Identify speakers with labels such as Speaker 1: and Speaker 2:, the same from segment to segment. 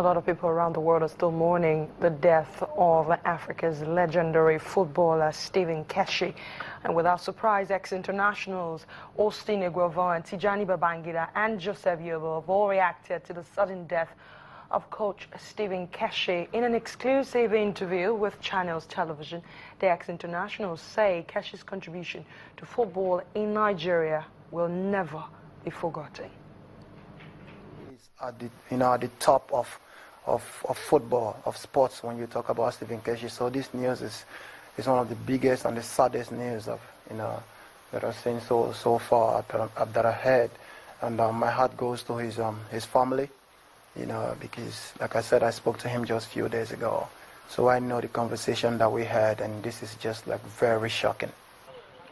Speaker 1: lot of people around the world are still mourning the death of Africa's legendary footballer Stephen Keshi. And without surprise, ex-internationals Austin Eguavoen, Tijani Babangida and Joseph Yobo have all reacted to the sudden death of coach Stephen Keshi. In an exclusive interview with Channels Television, the ex-internationals say Keshi's contribution to football in Nigeria will never be forgotten.
Speaker 2: At the top of football, of sports, when you talk about Stephen Keshi. So this news is one of the biggest and the saddest news of that I've seen so far that I heard, and my heart goes to his family, because like I said, I spoke to him just a few days ago, so I know the conversation that we had, and this is just like very shocking.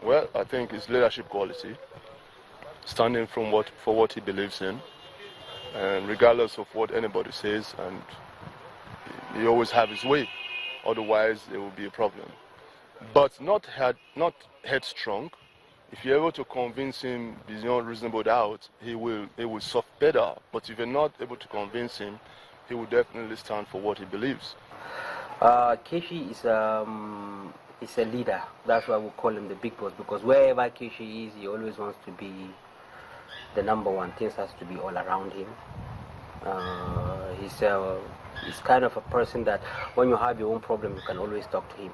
Speaker 3: Well, I think it's leadership quality, standing for what he believes in. And regardless of what anybody says, and he always have his way, otherwise there will be a problem. But not headstrong. If you're able to convince him beyond reasonable doubt, he will suffer better. But if you're not able to convince him, he will definitely stand for what he believes.
Speaker 4: Keshi is a leader. That's why we call him the big boss, because wherever Keshi is, he always wants to be the number one. Things has to be all around him. He's kind of a person that when you have your own problem, you can always talk to him.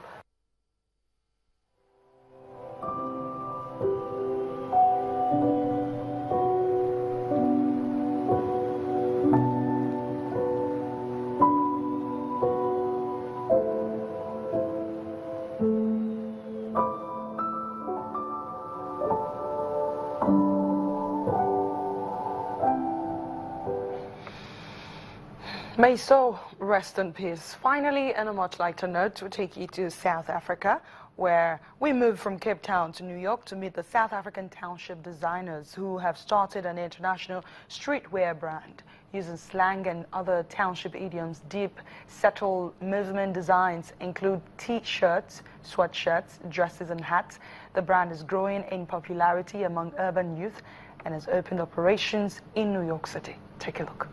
Speaker 1: May so rest in peace. Finally, on a much lighter note, we'll take you to South Africa, where we move from Cape Town to New York to meet the South African township designers who have started an international streetwear brand. Using slang and other township idioms, deep, subtle movement designs include T-shirts, sweatshirts, dresses and hats. The brand is growing in popularity among urban youth and has opened operations in New York City. Take a look.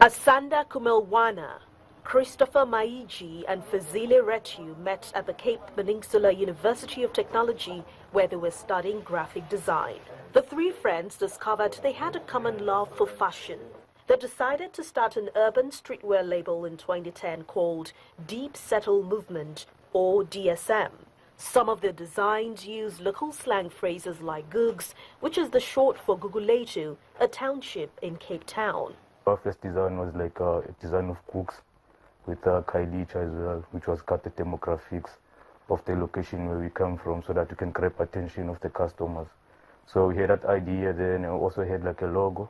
Speaker 5: Asanda Kumelwana, Christopher Maiji and Fazile Retu met at the Cape Peninsula University of Technology, where they were studying graphic design. The three friends discovered they had a common love for fashion. They decided to start an urban streetwear label in 2010 called Deep Settle Movement, or DSM. Some of their designs use local slang phrases like Googs, which is the short for Guguletu, a township in Cape Town.
Speaker 6: Our first design was like a design of cooks with Kailicha as well, which was cut the demographics of the location where we come from so that we can grab attention of the customers. So we had that idea there, and we also had like a logo.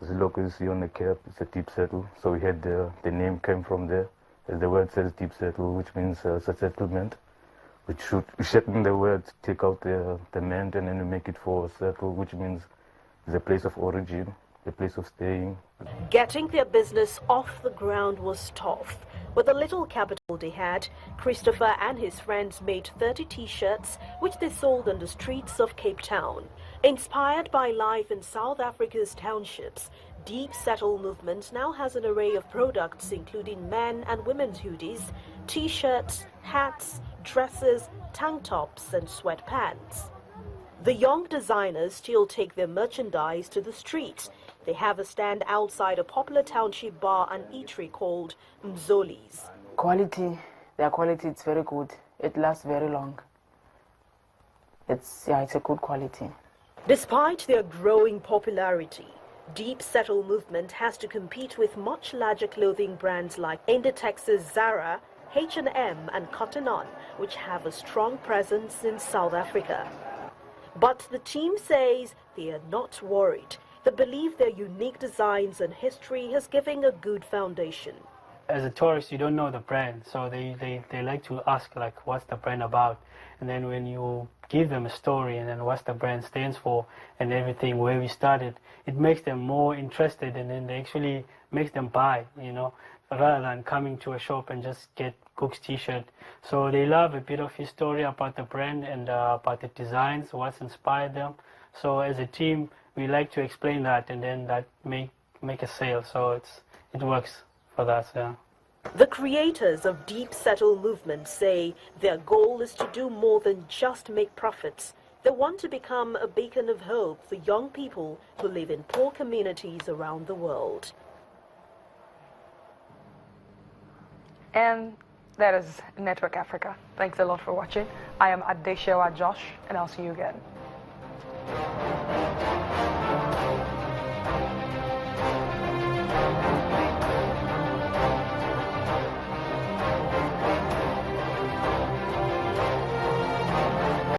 Speaker 6: This logo you see on the cap, it's a deep settle. So we had the name came from there. As the word says deep settle, which means it's a settlement. We shorten the word, take out the ment, and then we make it for settle, which means it's a place of origin, a place of staying.
Speaker 5: Getting their business off the ground was tough. With the little capital they had, Christopher and his friends made 30 T-shirts, which they sold on the streets of Cape Town. Inspired by life in South Africa's townships, Deep Settle Movement now has an array of products including men and women's hoodies, T-shirts, hats, dresses, tank tops and sweatpants. The young designers still take their merchandise to the streets. They have a stand outside a popular township bar and eatery called Mzoli's.
Speaker 7: Quality, their quality, it's very good. It lasts very long. It's a good quality.
Speaker 5: Despite their growing popularity, Deep Settle Movement has to compete with much larger clothing brands like Inditex's Zara, H&M and Cotton On, which have a strong presence in South Africa. But the team says they are not worried. They believe their unique designs and history has given a good foundation.
Speaker 8: As a tourist, you don't know the brand, so they like to ask, like, what's the brand about? And then when you give them a story and then what the brand stands for and everything, where we started, it makes them more interested, and then they actually makes them buy, rather than coming to a shop and just get Cook's t-shirt. So they love a bit of history about the brand and about the designs, what's inspired them. So as a team, we like to explain that, and then that make a sale. So it works for that. Yeah.
Speaker 5: The creators of Deep Settle movement say their goal is to do more than just make profits. They want to become a beacon of hope for young people who live in poor communities around the world.
Speaker 1: And that is Network Africa. Thanks a lot for watching. I am Adeshewa Josh, and I'll see you again.